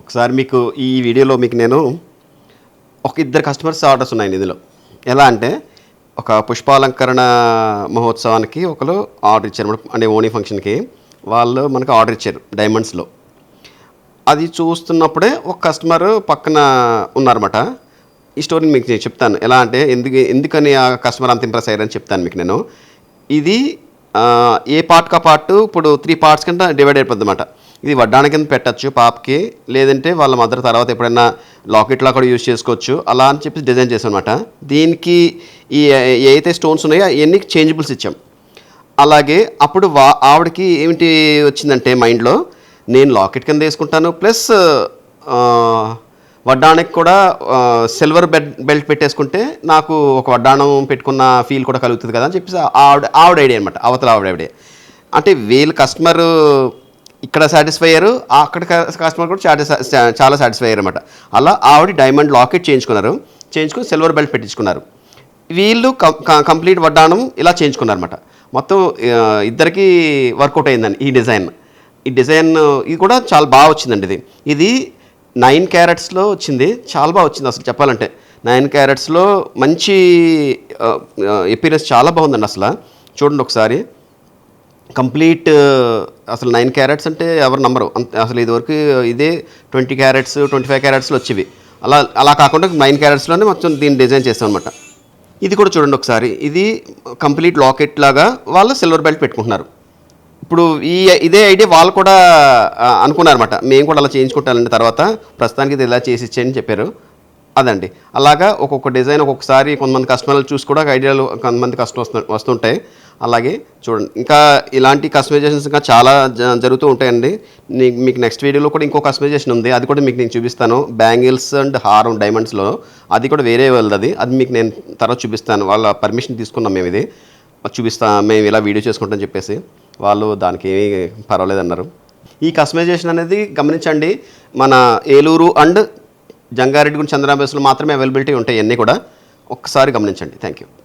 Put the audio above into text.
ఒకసారి మీకు ఈ వీడియోలో మీకు నేను ఒక ఇద్దరు కస్టమర్స్ ఆర్డర్స్ ఉన్నాయండి ఇందులో. ఎలా అంటే ఒక పుష్పాలంకరణ మహోత్సవానికి ఒకరు ఆర్డర్ ఇచ్చారు అంటే ఓణీ ఫంక్షన్కి. వాళ్ళు మనకు ఆర్డర్ ఇచ్చారు డైమండ్స్లో. అది చూస్తున్నప్పుడే ఒక కస్టమర్ పక్కన ఉన్నారన్నమాట. ఈ స్టోరీని మీకు నేను చెప్తాను. ఎలా అంటే ఎందుకని ఆ కస్టమర్ అంత ఇంప్రెస్ అయ్యారని చెప్తాను మీకు నేను. ఇది ఏ పార్ట్కా పార్ట్ ఇప్పుడు 3 పార్ట్స్ కింద డివైడ్ అయిపోద్ది అన్నమాట. ఇది వడ్డాణ కింద పెట్టచ్చు పాపకి, లేదంటే వాళ్ళ మదర్ తర్వాత ఎప్పుడైనా లాకెట్లా కూడా యూజ్ చేసుకోవచ్చు. అలా అని చెప్పి డిజైన్ చేసాం అనమాట. దీనికి ఈ ఏదైతే స్టోన్స్ ఉన్నాయో అవన్నీ చేంజబుల్స్ ఇచ్చాం. అలాగే అప్పుడు ఆవిడకి ఏమిటి వచ్చిందంటే మైండ్లో, నేను లాకెట్ కింద వేసుకుంటాను ప్లస్ వడ్డాణకి కూడా సిల్వర్ బెల్ట్ పెట్టేసుకుంటే నాకు ఒక వడ్డాణం పెట్టుకున్న ఫీల్ కూడా కలుగుతుంది కదా అని చెప్పేసి ఆవిడ ఐడియా అనమాట. ఆవిడ అంటే వీళ్ళ కస్టమర్ ఇక్కడ సాటిస్ఫై అయ్యారు, అక్కడ కస్టమర్ కూడా చాలా సాటిస్ఫై అయ్యారు అనమాట. అలా ఆవిడ డైమండ్ లాకెట్ చేయించుకుని సిల్వర్ బెల్ట్ పెట్టించుకున్నారు. వీళ్ళు కంప్లీట్ వడ్డాణం ఇలా చేయించుకున్నారన్నమాట. మొత్తం ఇద్దరికి వర్కౌట్ అయిందండి ఈ డిజైన్ ఇది కూడా చాలా బాగా వచ్చిందండి. ఇది 9 క్యారెట్స్లో వచ్చింది. చాలా బాగా వచ్చింది అసలు చెప్పాలంటే. 9 క్యారెట్స్లో మంచి ఎపీరియన్స్ చాలా బాగుందండి. అసలు చూడండి ఒకసారి కంప్లీట్. అసలు 9 క్యారెట్స్ అంటే ఎవరు నమ్మరు అసలు. ఇదివరకు ఇదే 20 క్యారెట్స్ 25 క్యారెట్స్లో వచ్చేవి. అలా కాకుండా 9 క్యారెట్స్లోనే మొత్తం దీన్ని డిజైన్ చేస్తాం అనమాట. ఇది కూడా చూడండి ఒకసారి. ఇది కంప్లీట్ లాకెట్ లాగా వాళ్ళు సిల్వర్ బెల్ట్ పెట్టుకుంటున్నారు. ఇప్పుడు ఇదే ఐడియా వాళ్ళు కూడా అనుకున్నారన్నమాట. మేము కూడా అలా చేయించుకుంటానండి, తర్వాత ప్రస్తుతానికి ఇది ఇలా చేసి ఇచ్చేయని చెప్పారు. అదండి. అలాగా ఒక్కొక్క డిజైన్ ఒక్కొక్కసారి కొంతమంది కస్టమర్లు చూసి కూడా ఐడియాలు కొంతమంది వస్తుంటాయి. అలాగే చూడండి ఇంకా ఇలాంటి కస్టమైజేషన్స్ ఇంకా చాలా జరుగుతూ ఉంటాయండి. మీకు నెక్స్ట్ వీడియోలో కూడా ఇంకో కస్టమైజేషన్ ఉంది, అది కూడా మీకు నేను చూపిస్తాను. బ్యాంగిల్స్ అండ్ హారం డైమండ్స్లో అది కూడా వేరే వాళ్ళది, అది మీకు నేను తర్వాత చూపిస్తాను. వాళ్ళ పర్మిషన్ తీసుకున్నాం మేము, ఇది మేము ఇలా వీడియో చేసుకుంటామని చెప్పేసి వాళ్ళు దానికి ఏమీ పర్వాలేదన్నారు. ఈ కస్టమైజేషన్ అనేది గమనించండి, మన ఏలూరు అండ్ జంగారెడ్డిగూడెం చంద్రనాబేస్లో మాత్రమే అవైలబిలిటీ ఉంటాయి. అన్నీ కూడా ఒక్కసారి గమనించండి. Thank you.